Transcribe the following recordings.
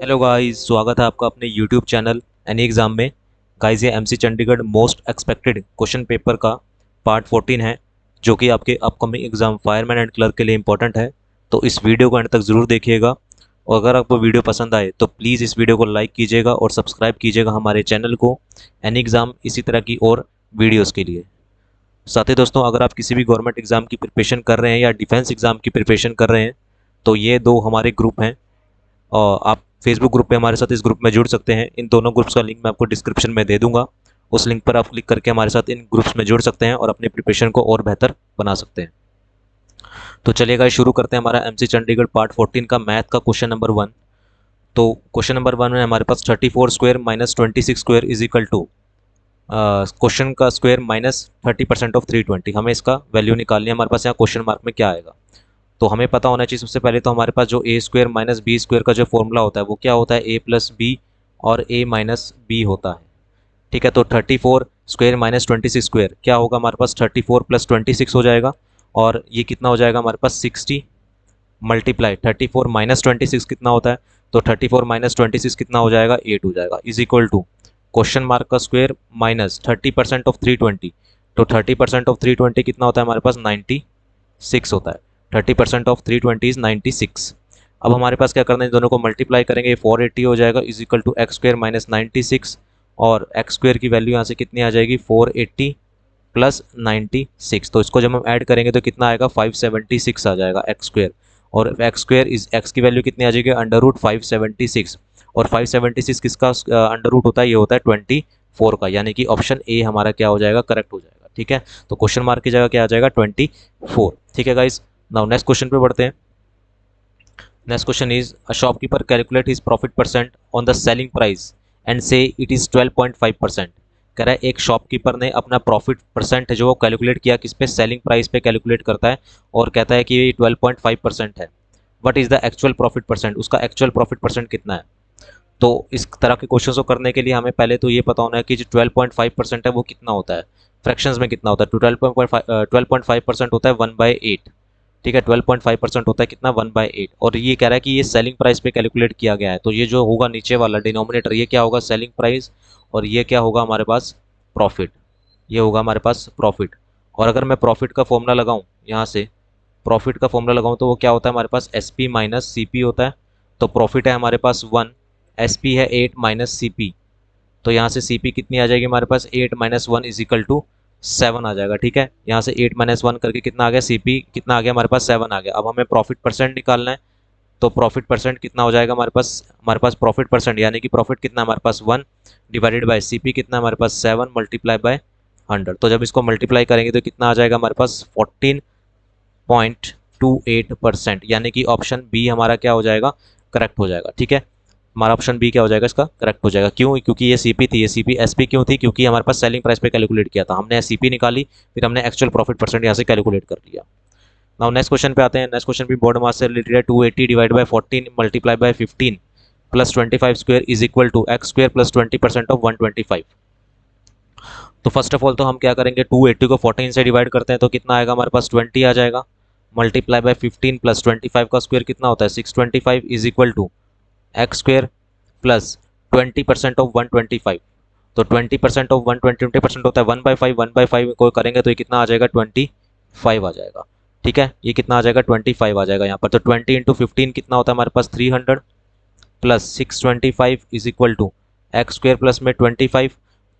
Hello guys, स्वागत है आपका अपने यूट्यूब चैनल एनी एग्ज़ाम में। गाइस, ये MC Chandigarh most expected question paper का पार्ट 14 है, जो कि आपके upcoming exam fireman and clerk के लिए इंपॉर्टेंट है। तो इस वीडियो को एंड तक ज़रूर देखिएगा, और अगर आपको वीडियो पसंद आए तो प्लीज़ इस वीडियो को लाइक कीजिएगा और सब्सक्राइब कीजिएगा हमारे चैनल को एनी एग्ज़ाम इसी तरह की और वीडियोज़ के लिए। साथ ही दोस्तों, अगर आप किसी भी गवर्नमेंट एग्ज़ाम की प्रिपरेशन कर रहे हैं या डिफेंस एग्ज़ाम की प्रिपरेशन कर रहे हैं, तो ये दो हमारे ग्रुप हैं, और आप फेसबुक ग्रुप पे हमारे साथ इस ग्रुप में जुड़ सकते हैं। इन दोनों ग्रुप्स का लिंक मैं आपको डिस्क्रिप्शन में दे दूंगा। उस लिंक पर आप क्लिक करके हमारे साथ इन ग्रुप्स में जुड़ सकते हैं और अपनी प्रिपरेशन को और बेहतर बना सकते हैं। तो चलिए गाइस, शुरू करते हैं हमारा एमसी चंडीगढ़ पार्ट 14 का मैथ का क्वेश्चन नंबर 1। तो क्वेश्चन नंबर 1 में हमारे पास 34 square minus 26 square is equal to, question का स्क्वायर माइनस 30% ऑफ 320। हमें इसका वैल्यू निकालनी है। हमारे पास यहाँ क्वेश्चन मार्क में क्या आएगा, तो हमें पता होना चाहिए सबसे पहले तो हमारे पास जो ए स्क्वायर माइनस बी स्क्वायर का जो फॉर्मूला होता है वो क्या होता है, ए प्लस बी और ए माइनस बी होता है। ठीक है, तो 34 स्क्वायर माइनस 26 स्क्वायर क्या होगा, हमारे पास 34 प्लस 26 हो जाएगा, और ये कितना हो जाएगा हमारे पास 60 मल्टीप्लाई 34 माइनस 26 कितना होता है, तो 34 माइनस 26 कितना हो जाएगा, 8 हो जाएगा, is equal to question mark का स्क्वायर माइनस 30% ऑफ 320। तो 30% ऑफ 320 कितना होता है हमारे पास, 96 होता है। 30% ऑफ 320 इज 96। अब हमारे पास क्या करना है, इन दोनों को मल्टीप्लाई करेंगे, 480 हो जाएगा, is equal to x square minus 96, और एक्स स्क्वायर की वैल्यू यहाँ से कितनी आ जाएगी, 480 प्लस 96। तो इसको जब हम ऐड करेंगे तो कितना आएगा, 576 आ जाएगा एक्स स्क्वायर, और एक्स स्क्वायर इज एक्स की वैल्यू कितनी आ जाएगी, अंडर रूट 576, और 576 किसका अंडर रूट होता है, ये होता है 24 का, यानी कि ऑप्शन ए हमारा क्या हो जाएगा, करेक्ट हो जाएगा। ठीक है, तो क्वेश्चन मार्क की जगह क्या आ जाएगा, 24। ठीक है गाइस, नाउ नेक्स्ट क्वेश्चन पे बढ़ते हैं। Next question is, a shopkeeper calculate his profit percent on the selling price and से इट इज 12.5%। कह रहा है एक शॉपकीपर ने अपना प्रॉफिट परसेंट जो वो कैलकुलेट किया किस पे, सेलिंग प्राइस पे कैलकुलेट करता है, और कहता है कि ये 12.5% है। What is the actual profit percent, उसका एक्चुअल प्रॉफिट परसेंट कितना है। तो इस तरह के क्वेश्चन को करने के लिए हमें पहले तो ये पता होना है कि जो 12.5% है वो कितना होता है, फ्रैक्शंस में कितना होता है। तो 12.5% होता है 1/8। ठीक है, 12.5% होता है कितना, 1/8, और ये कह रहा है कि ये सेलिंग प्राइस पे कैलकुलेट किया गया है। तो ये जो होगा नीचे वाला डिनोमिनेटर, ये क्या होगा, सेलिंग प्राइस, और ये क्या होगा हमारे पास, प्रॉफिट। ये होगा हमारे पास प्रॉफिट। और अगर मैं प्रॉफिट का फॉर्मूला लगाऊं, यहाँ से प्रॉफिट का फॉर्मूला लगाऊं, तो वो क्या होता है हमारे पास, S P minus C P होता है। तो प्रॉफिट है हमारे पास 1, एस पी है 8 माइनस सी पी, तो यहाँ से सी पी कितनी आ जाएगी हमारे पास, 8 माइनस 1 इज इक्वल टू 7 आ जाएगा। ठीक है, यहाँ से 8 माइनस 1 करके कितना आ गया, सी पी कितना आ गया हमारे पास, 7 आ गया। अब हमें प्रॉफिट परसेंट निकालना है, तो प्रॉफिट परसेंट कितना हो जाएगा हमारे पास प्रॉफिट परसेंट यानी कि प्रॉफिट कितना हमारे पास 1 डिवाइडेड बाय सी पी कितना हमारे पास 7 मल्टीप्लाई बाय 100। तो जब इसको मल्टीप्लाई करेंगे तो कितना आ जाएगा हमारे पास 14.28%, यानी कि ऑप्शन बी हमारा क्या हो जाएगा, करेक्ट हो जाएगा। ठीक है, हमारा ऑप्शन बी क्या हो जाएगा, इसका करेक्ट हो जाएगा। क्यों, क्योंकि ये सीपी थी, ये सीपी एसपी क्यों थी, क्योंकि हमारे पास सेलिंग प्राइस पे कैलकुलेट किया था, हमने सीपी निकाली, फिर हमने एक्चुअल प्रॉफिट परसेंट यहाँ से कैलकुलेट कर लिया। नाउ नेक्स्ट क्वेश्चन पे आते हैं। नेक्स्ट क्वेश्चन भी बोर्ड मास से रिलेटेड है। 280 divide by 14 multiply by 15 plus 25 square is equal to x square plus 20% of 125। तो फर्स्ट ऑफ ऑल तो हम क्या करेंगे, 280 को 14 से डिवाइड करते हैं तो कितना आएगा हमारे पास, 20 आ जाएगा, मल्टीप्लाई बाय 15 प्लस 25 का स्क्वायर कितना होता है, 625 is equal to x square plus 20% of 125। तो 20% ऑफ 120% होता है 1/5, 1/5 को करेंगे तो ये कितना आ जाएगा, 25 आ जाएगा। ठीक है, ये कितना आ जाएगा, 25 आ जाएगा यहाँ पर। तो 20 इंटू 15 कितना होता है हमारे पास, 300 plus 625 is equal to x square plus में 25।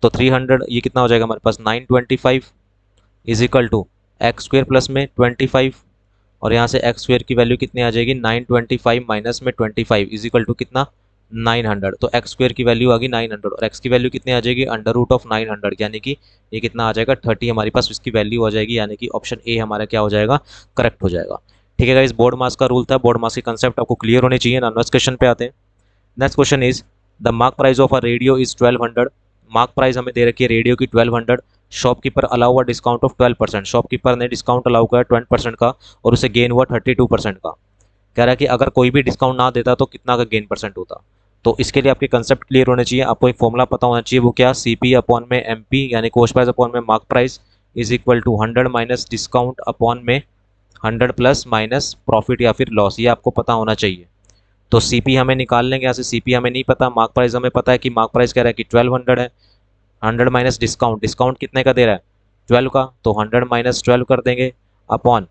तो 300 ये कितना हो जाएगा हमारे पास, 925 is equal to x square plus में 25, और यहाँ से एक्स स्क्वायर की वैल्यू कितनी आ जाएगी, 925 माइनस में 25 इज इक्वल टू कितना, 900। तो एक्स स्क्वायर की वैल्यू आ गई 900, और एक्स की वैल्यू कितनी आ जाएगी, अंडर रूट ऑफ 900, यानी कि ये कितना आ जाएगा, 30 हमारे पास इसकी वैल्यू आ जाएगी, यानी कि ऑप्शन ए हमारा क्या हो जाएगा, करेक्ट हो जाएगा। ठीक है गाइस, बोर्ड मास का रूल था, बोर्ड मास के कंसेप्ट आपको क्लियर होने चाहिए। नेक्स्ट क्वेश्चन पे आते हैं। Next question is, the mark price of a radio is 1200। Mark price हमें दे रखी है रेडियो की 1200। Shopkeeper allow a discount of 12%। Shopkeeper ने डिस्काउंट अलाउ किया 20% का, और उसे गेन हुआ 32% का। कह रहा है कि अगर कोई भी डिस्काउंट ना देता तो कितना का गेन परसेंट होता। तो इसके लिए आपके कंसेप्ट क्लियर होने चाहिए, आपको एक फॉर्मूला पता होना चाहिए, वो क्या, सी पी अपॉन में एम पी यानी कॉस्ट प्राइस अपॉन में mark price is equal to 100 minus discount upon में 100 प्लस माइनस प्रॉफिट या फिर लॉस, ये आपको पता होना चाहिए। तो सीपी हमें निकाल लेंगे यहाँ से। सीपी हमें नहीं पता, मार्क प्राइस हमें पता है कि मार्क प्राइस कह रहा है कि 1200 है। 100 माइनस डिस्काउंट, डिस्काउंट कितने का दे रहा है 12 का, तो 100 माइनस 12 कर देंगे अपॉन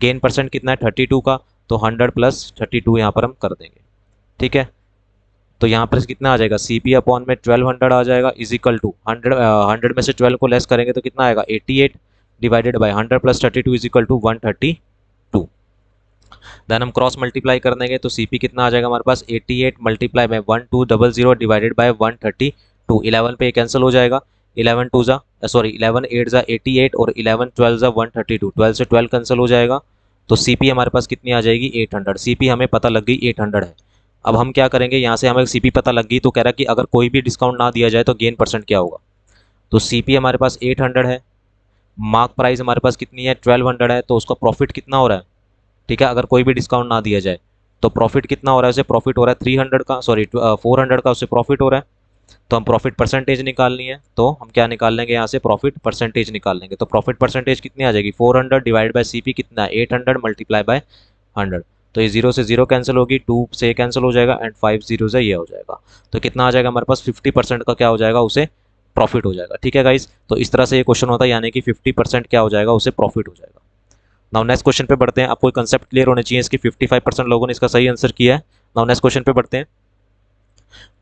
गेन परसेंट कितना है 32 का, तो 100 प्लस 32 यहाँ पर हम कर देंगे। ठीक है, तो यहाँ पर कितना आ जाएगा सी पी अपॉन में 1200 आ जाएगा इज इक्वल टू 100 में से 12 को लेस करेंगे तो कितना आएगा 88 divided by 100 plus 32 is equal to 132। Then हम क्रॉस मल्टीप्लाई कर देंगे तो सी पी कितना आ जाएगा हमारे पास 88 मल्टीप्लाई में 1200 डिवाइडेड बाई 132। 11 पे कैंसिल हो जाएगा, 11 टू ज़ा सॉरी 11 8 ज़ा 88 और 11 12 ज़ा 132, 12 से 12 कैंसिल हो जाएगा। तो सी पी हमारे पास कितनी आ जाएगी 800। सी पी हमें पता लग गई 800 है। अब हम क्या करेंगे, यहाँ से हमें सी पी पता लग गई तो कह रहा है कि अगर कोई भी डिस्काउंट ना दिया जाए तो गेन परसेंट क्या होगा। तो सी पी हमारे पास 800 है, मार्क प्राइस हमारे पास कितनी है 1200 है, तो उसका प्रॉफिट कितना हो रहा है। ठीक है, अगर कोई भी डिस्काउंट ना दिया जाए तो प्रॉफिट कितना हो रहा है, उसे प्रॉफिट हो रहा है 300 का, सॉरी 400 का उसे प्रॉफिट हो रहा है। तो हम प्रॉफिट परसेंटेज निकालनी है, तो हम क्या निकाल लेंगे यहाँ से प्रॉफिट परसेंटेज निकाल लेंगे। तो प्रॉफिट परसेंटेज कितनी आ जाएगी 400 डिवाइड बाय सी पी कितना है 800 मल्टीप्लाई बाय 100। तो ये 0 से 0 कैंसिल होगी, 2 से कैंसिल हो जाएगा एंड 5 0 से ये हो जाएगा। तो कितना आ जाएगा हमारे पास 50% का क्या हो जाएगा उसे प्रॉफिट हो जाएगा। ठीक है गाइस, तो इस तरह से ये क्वेश्चन होता है, यानी कि 50% क्या हो जाएगा उसे प्रॉफिट हो जाएगा। नाउ नेक्स्ट क्वेश्चन पे बढ़ते हैं। आपको कंसेप्ट क्लियर होने चाहिए इसकी। 55% लोगों ने इसका सही आंसर किया है। नाउ नेक्स्ट क्वेश्चन पे बढ़ते हैं।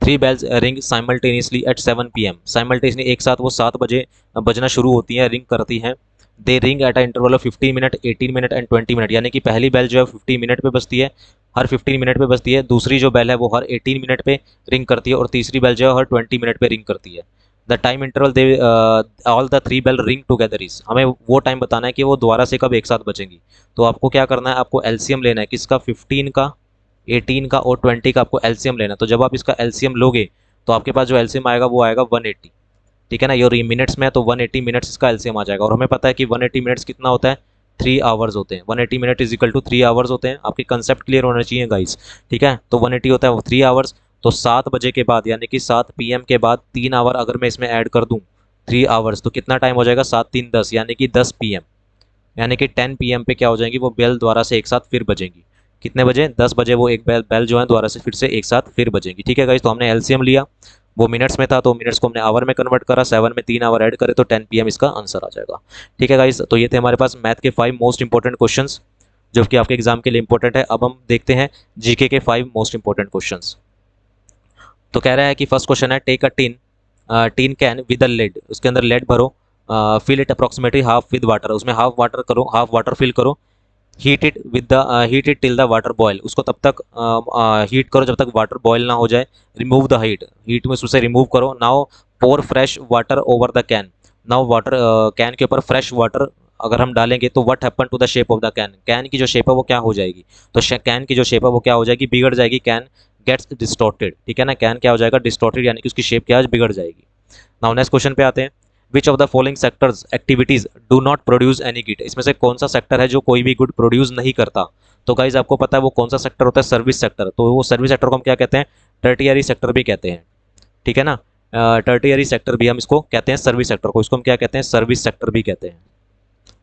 3 bells ring simultaneously eight 7 PM। Simultaneously एक साथ वो 7 बजे बजना शुरू होती हैं, रिंग करती हैं। They ring at a interval of 15 minute, 18 minute and 20 minute. यानी कि पहली बेल जो है 15 मिनट पे बजती है, हर 15 मिनट पे बजती है। दूसरी जो बेल है वो हर 18 मिनट पे रिंग करती है और तीसरी बेल जो है हर 20 मिनट पे रिंग करती है। The time interval they all the 3 bell ring together is. हमें वो टाइम बताना है कि वो दोबारा से कब एक साथ बजेंगी। तो आपको क्या करना है, आपको एलसीएम लेना है किसका 15 का, 18 का और 20 का आपको एलसीएम लेना। तो जब आप इसका एलसीएम लोगे तो आपके पास जो एलसीएम आएगा वो आएगा 180। ठीक है ना, ये मिनट्स में है तो 180 मिनट्स इसका एलसीएम आ जाएगा। और हमें पता है कि 180 मिनट्स कितना होता है 3 आवर्स होते हैं। 180 minute is equal to 3 hours होते हैं। आपकी कंसेप्ट क्लियर होना चाहिए गाइस। ठीक है, तो 180 होता है वो 3 आवर्स। तो 7 बजे के बाद यानी कि 7 PM के बाद 3 आवर अगर मैं इसमें ऐड कर दूं 3 आवर्स, तो कितना टाइम हो जाएगा 7 3 10 यानी कि 10 PM। यानी कि 10 PM पे क्या हो जाएंगी वो बेल दोबारा से एक साथ फिर बजेंगी। कितने बजे 10 बजे वो एक बेल जो है दोबारा से फिर से एक साथ फिर बजेंगी। ठीक है गाइस, तो हमने एलसीएम लिया, वो मिनट्स में था तो मिनट्स को हमने आवर में कन्वर्ट करा, 7 में 3 आवर ऐड करे तो 10 PM इसका आंसर आ जाएगा। ठीक है गाइस, तो ये थे हमारे पास मैथ के 5 मोस्ट इंपॉर्टेंट क्वेश्चंस जो कि आपके एग्जाम के लिए इंपॉर्टेंट है। अब हम देखते हैं जीके के 5 मोस्ट इंपॉर्टेंट क्वेश्चंस। तो कह रहा है कि फर्स्ट क्वेश्चन है take a tin can with a lead. उसके अंदर लेड भरो, fill it approximately half with water. उसमें हाफ वाटर करो, हाफ वाटर फिल करो। Heat it till the water boil. उसको तब तक हीट करो जब तक वाटर बॉयल ना हो जाए। रिमूव द हीट में उसे रिमूव करो। Now pour fresh water over the can. Now water can के ऊपर फ्रेश वाटर अगर हम डालेंगे तो what happen to the shape of the can. Can की जो शेप है वो क्या हो जाएगी, तो कैन की जो शेप है वो क्या हो जाएगी बिगड़ जाएगी। Can gets distorted. ठीक है ना, कैन क्या हो जाएगा डिस्टॉर्टेड, यानी कि उसकी शेप क्या है बिगड़ जाएगी। नाउ नेक्स्ट क्वेश्चन पे आते हैं। Which of the following sectors activities do not produce any git. इसमें से कौन सा सेक्टर है जो कोई भी गुड प्रोड्यूस नहीं करता। तो गाइज आपको पता है वो कौन सा सेक्टर होता है सर्विस सेक्टर। तो वो सर्विस सेक्टर को हम क्या कहते हैं टर्टियरी सेक्टर भी कहते हैं। ठीक है ना, टर्टियरी सेक्टर भी हम इसको कहते हैं सर्विस सेक्टर को, इसको हम क्या कहते हैं सर्विस सेक्टर भी कहते हैं।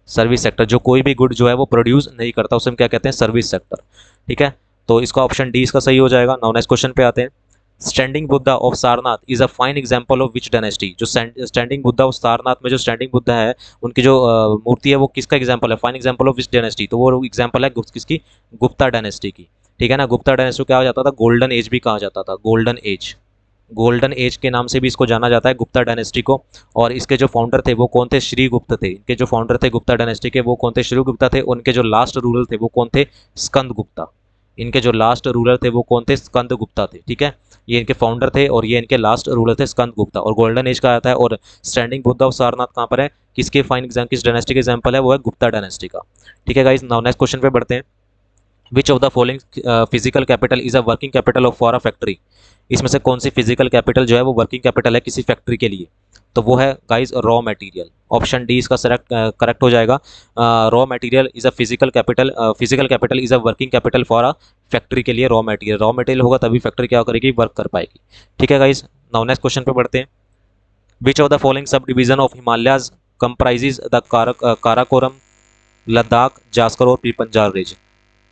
सर्विस सेक्टर जो कोई भी गुड जो है वो प्रोड्यूस नहीं करता उसे हम क्या कहते हैं सर्विस सेक्टर। ठीक है, तो इसका ऑप्शन डी इसका सही हो जाएगा। नाउ नेक्स्ट क्वेश्चन पे आते हैं। Standing Buddha of Sarnath is a fine example of which dynasty. जो स्टैंडिंग बुद्धा ऑफ सारनाथ में जो स्टैंडिंग बुद्धा है उनकी जो मूर्ति है वो किसका एग्जाम्पल है, fine example of which dynasty. तो वो एग्जाम्पल है किसकी गुप्ता डायनेस्टी की। ठीक है ना, गुप्ता डायनेस्टी क्या हो जाता था गोल्डन एज भी कहा जाता था, गोल्डन एज। गोल्डन एज के नाम से भी इसको जाना जाता है गुप्ता डायनेस्टी को। और इसके जो फाउंडर थे वो कौन थे श्रीगुप्त थे। इनके जो फाउंडर थे गुप्ता डायनेस्टी के वो कौन थे श्रीगुप्ता थे। उनके जो लास्ट रूलर थे वो कौन थे स्कंद गुप्ता। इनके जो लास्ट रूलर थे वो कौन थे स्कंद गुप्ता थे। ठीक है, ये इनके फाउंडर थे और ये इनके लास्ट रूलर थे स्कंद गुप्ता। और गोल्डन एज का आता है और स्टैंडिंग बुद्धा ऑफ सारनाथ कहाँ पर है, किसके फाइन एग्जाम किस डायनेस्टी के एग्जाम्पल है वो है गुप्ता डायनेस्टी का। ठीक है गाइस, नाउ नेक्स्ट क्वेश्चन पे बढ़ते हैं। Which of the following physical capital is a working capital of for a factory. इसमें से कौन सी फिजिकल कैपिटल जो है वो वर्किंग कैपिटल है किसी फैक्ट्री के लिए। तो वो है guys raw material. Option D इसका करेक्ट हो जाएगा। Raw material is a physical capital, physical capital is a working capital for a factory के लिए रॉ मटेरियल। रॉ मटेरियल होगा तभी फैक्ट्री क्या करेगी वर्क कर पाएगी। ठीक है गाइस, नाउ नेक्स्ट क्वेश्चन पे बढ़ते हैं। Which of the following sub division of Himalayas comprises the Karakoram, Ladakh, Zanskar और पीपंजार रेंज।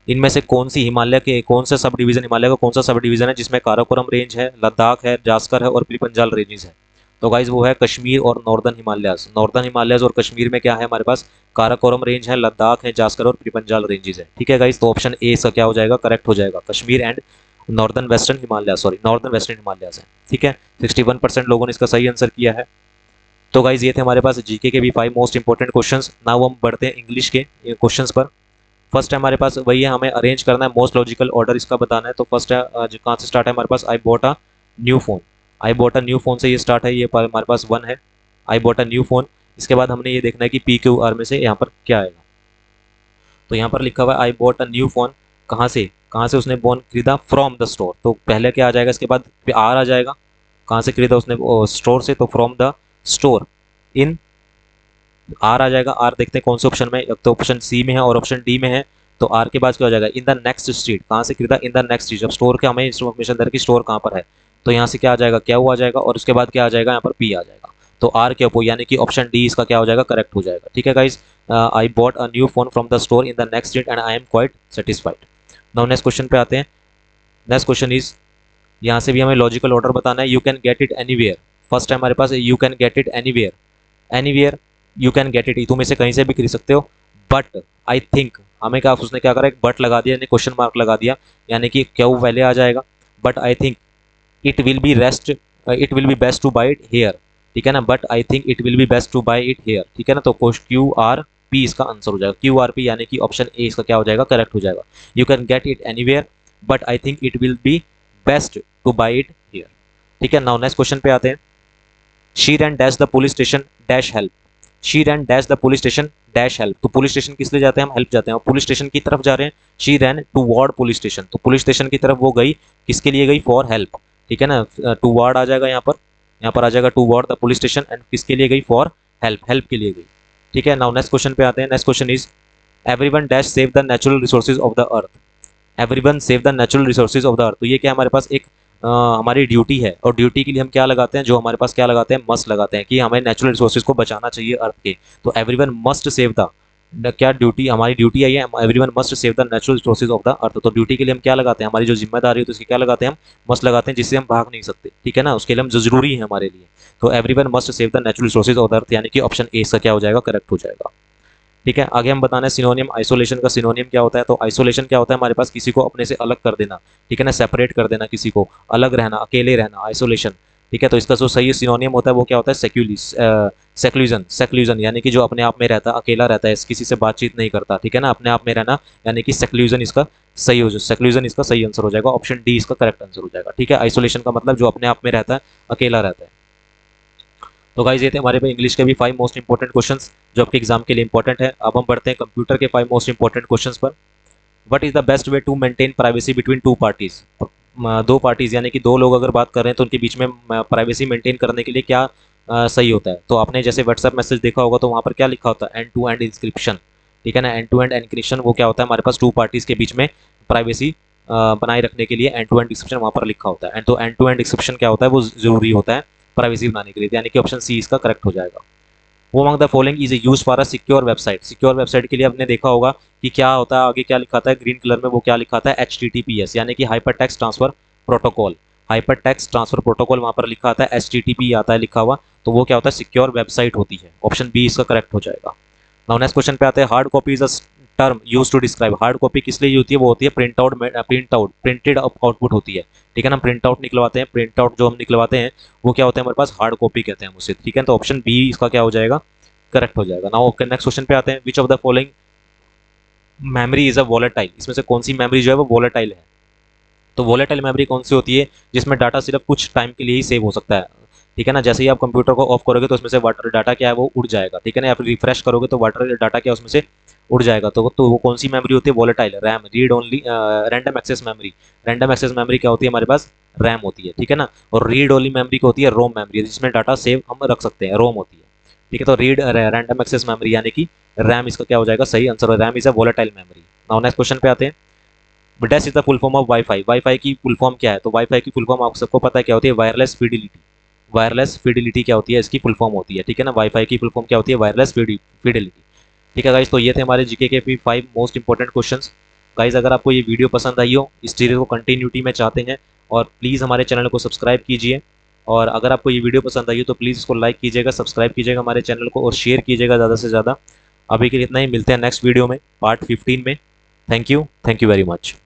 इनमें से कौन सी हिमालय के कौन सा सब डिवीजन हिमालय का कौन सा सब डिवीजन है जिसमें काराकोरम रेंज है, लद्दाख है, जास्कर है और पिलीपंजाल रेंजेस है? तो गाइज वो है कश्मीर और नॉर्दर्न हिमालयाज। नॉर्दर्न हिमालयाज और कश्मीर में क्या है हमारे पास? काराकोरम रेंज है, लद्दाख है, जास्कर और पिलीपंजाल रेंजेस है। ठीक है गाइज, तो ऑप्शन ए इसका क्या हो जाएगा? करेक्ट हो जाएगा, Kashmir and northern western Himalaya, sorry northern western Himalayas है। ठीक है, 61% लोगों ने इसका सही आंसर किया है। तो गाइज ये थे हमारे पास जीके के भी 5 मोस्ट इंपॉर्टेंट क्वेश्चंस। नाउ हम बढ़ते हैं इंग्लिश के क्वेश्चंस पर। फर्स्ट है हमारे पास वही है, हमें अरेंज करना है, मोस्ट लॉजिकल ऑर्डर इसका बताना है। तो फर्स्ट है कहाँ से स्टार्ट है हमारे पास? I bought a new phone. I bought a new phone से ये स्टार्ट है, ये हमारे पास 1 है, I bought a new phone. इसके बाद हमने ये देखना है कि पी क्यू आर में से यहाँ पर क्या आएगा। तो यहाँ पर लिखा हुआ है I bought a new phone, कहाँ से उसने फोन खरीदा? From the store. तो पहले क्या आ जाएगा? इसके बाद आर आ जाएगा, कहाँ से खरीदा उसने? स्टोर से, तो फ्रॉम द स्टोर। इन आर आ जाएगा, आर देखते हैं कौन से ऑप्शन में, तो ऑप्शन सी में है और ऑप्शन डी में है। तो आर के बाद क्या हो जाएगा? इन द नेक्स्ट स्ट्रीट, कहाँ से खरीदा? In the next street. जब स्टोर के हमें इन्फॉर्मेशन दे कि स्टोर कहाँ पर है, तो यहाँ से क्या आ जाएगा? क्या हुआ जाएगा, और उसके बाद क्या आ जाएगा? यहाँ पर पी आ जाएगा। तो आर के ऊपर यानी कि ऑप्शन डी इसका क्या हो जाएगा? करेक्ट हो जाएगा। ठीक है guys, I bought a new phone from the store in the next street and I am quite satisfied. Now next question पे आते हैं। नेक्स्ट क्वेश्चन इज, यहाँ से भी हमें लॉजिकल ऑर्डर बताना है। You can get it anywhere. First है हमारे पास you can get it anywhere. Anywhere you can get it, तुम इसे कहीं से भी खरीद सकते हो। बट आई थिंक, हमें क्या उसने क्या करा? एक बट लगा दिया, यानी क्वेश्चन मार्क लगा दिया, यानी कि क्या वो पहले आ जाएगा? But I think it will be best two by it here. ठीक है ना, but I think it will be best two by it here. ठीक है ना, तो क्यू आर पी इसका आंसर हो जाएगा। क्यू आर पी यानी कि ऑप्शन ए इसका क्या हो जाएगा? करेक्ट हो जाएगा। You can get it anywhere but I think it will be best two by it here. ठीक है, नाउ नेक्स्ट क्वेश्चन पे आते हैं। She rain dash the police station dash help. She rain dash the police station dash help. तो police station किस लिए जाते हैं? हम हेल्प जाते हैं, और पुलिस स्टेशन की तरफ जा रहे हैं। She ran toward police station, तो पुलिस स्टेशन की तरफ वो गई, किसके लिए गई? For help. ठीक है ना, टू वार्ड आ जाएगा यहाँ पर आ जाएगा toward the police station, and किसके लिए गई? फॉर हेल्प, हेल्प के लिए गई। ठीक है, नाउ नेक्स्ट क्वेश्चन पे आते हैं। Next question is, everyone dash save the natural resources of the earth. Everyone save the natural resources of the earth. तो ये क्या हमारे पास? एक हमारी ड्यूटी है, और ड्यूटी के लिए हम क्या लगाते हैं? जो हमारे पास क्या लगाते हैं? मस्ट लगाते हैं, कि हमें नेचुरल रिसोर्सेज को बचाना चाहिए अर्थ के। तो एवरीवन मस्ट सेव द, क्या ड्यूटी हमारी ड्यूटी है ये, everyone must save the natural resources of the earth. तो ड्यूटी के लिए हम क्या लगाते हैं? हमारी जो जिम्मेदारी है तो उसकी क्या लगाते हैं? हम मस्ट लगाते हैं, जिससे हम भाग नहीं सकते। ठीक है ना, उसके लिए हम जो जरूरी है हमारे लिए। तो everyone must save the natural resources of the earth, यानी कि ऑप्शन ए इसका क्या हो जाएगा? करेक्ट हो जाएगा। ठीक है, आगे हम बताना है सिनोनियम आइसोलेशन का सिनोनियम क्या होता है। तो आइसोलेशन क्या होता है हमारे पास? किसी को अपने से अलग कर देना। ठीक है ना, सेपरेट कर देना, किसी को अलग रहना, अकेले रहना, आइसोलेशन। ठीक है, तो इसका जो सही सिनोनियम होता है वो क्या होता है? सेक्लूजन। सेक्लूजन यानी कि जो अपने आप में रहता, अकेला रहता है, किसी से बातचीत नहीं करता। ठीक है ना, अपने आप में रहना, यानी कि सेक्लूजन इसका सही हो, सेक्लूजन इसका सही आंसर हो जाएगा। ऑप्शन डी इसका करेक्ट आंसर हो जाएगा। ठीक है, आइसोलेशन का मतलब जो अपने आप में रहता है, अकेला रहता है। तो गाइस ये थे हमारे पे इंग्लिश के भी 5 मोस्ट इंपॉर्टेंट क्वेश्चंस जो आपके एग्जाम के लिए इंपॉर्टेंट है। अब हम बढ़ते हैं कंप्यूटर के 5 मोस्ट इंपॉर्टेंट क्वेश्चंस पर। What is the best way to maintain privacy between two parties. दो पार्टीज यानी कि दो लोग अगर बात कर रहे हैं तो उनके बीच में प्राइवेसी मेंटेन करने के लिए क्या सही होता है। तो आपने जैसे व्हाट्सएप मैसेज देखा होगा तो वहाँ पर क्या लिखा होता है? End to end encryption. ठीक है ना, एंड टू एंड एनक्रिप्शन वो क्या होता है? हमारे पास टू पार्टीज के बीच में प्राइवेसी बनाए रखने के लिए एंड टू एंड डिस्क्रिप्शन वहाँ पर लिखा होता है। एंड तो एंड टू एंड डिस्क्रिप्शन क्या होता है? वो जरूरी होता है प्राइवेसी बनाने के लिए, यानी कि ऑप्शन सी इसका करेक्ट हो जाएगा। वो among the following is use for a secure website. Secure website के लिए आपने देखा होगा कि क्या होता है, आगे क्या लिखा था? ग्रीन कलर में वो क्या लिखा था? HTTPS यानी कि hyper text transfer protocol. Hyper text transfer protocol वहाँ पर लिखा आता है, HTTP आता है लिखा हुआ, तो वो क्या होता है? सिक्योर वेबसाइट होती है। ऑप्शन बी इसका करेक्ट हो जाएगा। नाउ नेक्स्ट क्वेश्चन पे आते हैं। Hard copy is a term use to describe. Hard copy किस लिए होती है? वो होती है प्रिंटेड आउटपुट होती है। ठीक है ना, प्रिंट आउट निकलवाते हैं, प्रिंट आउट जो हम निकलवाते हैं वो क्या होता है हमारे पास? हार्ड कॉपी कहते हैं उसे। ठीक है, तो ऑप्शन बी इसका क्या हो जाएगा? करेक्ट हो जाएगा। नाउ नेक्स्ट क्वेश्चन पे आते हैं। Which of the following memory is a volatile. इसमें से कौन सी मेमोरी जो है वो वॉलेटाइल है? तो वॉलेटाइल मेमोरी कौन सी होती है? जिसमें डाटा सिर्फ कुछ टाइम के लिए ही सेव हो सकता है। ठीक है ना, जैसे ही आप कंप्यूटर को ऑफ करोगे तो उसमें से वाटर डाटा क्या है वो उड़ जाएगा। ठीक है ना, या फिर रिफ्रेश करोगे तो वाटर डाटा क्या उसमें से उड़ जाएगा। तो वो कौन सी मेमोरी होती है? Volatile, RAM, read only, random access memory. Random access memory क्या होती है हमारे पास? रैम होती है। ठीक है ना, और रीड ओनली मेमोरी क्या होती है? रोम मेमोरी, जिसमें डाटा सेव हम रख सकते हैं, रोम होती है। ठीक है, तो रीड रैंडम एक्सेस मेमोरी यानी कि रैम इसका क्या हो जाएगा? सही answer. RAM is a volatile memory. Now next question पे आते हैं। Dash is the full form of wifi. Wifi की फुल फॉर्म क्या है? तो वाईफाई की फुल फॉर्म आप सबको पता है क्या होती है? Wireless fidelity. वायरलेस फिडिलिटी क्या होती है? इसकी फुल फॉर्म होती है। ठीक है ना, वाईफाई की फुल फॉर्म क्या होती है? Wireless fidelity. ठीक है गाइस, तो ये थे हमारे जीके के भी 5 मोस्ट इंपॉर्टेंट क्वेश्चंस। गाइज अगर आपको ये वीडियो पसंद आई हो, इस सीरीज़ को कंटिन्यूटी में चाहते हैं, और प्लीज़ हमारे चैनल को सब्सक्राइब कीजिए। और अगर आपको ये वीडियो पसंद आई हो तो प्लीज़ इसको लाइक कीजिएगा, सब्सक्राइब कीजिएगा हमारे चैनल को और शेयर कीजिएगा ज़्यादा से ज़्यादा। अभी के लिए इतना ही, मिलते हैं नेक्स्ट वीडियो में पार्ट 15 में। Thank you very much.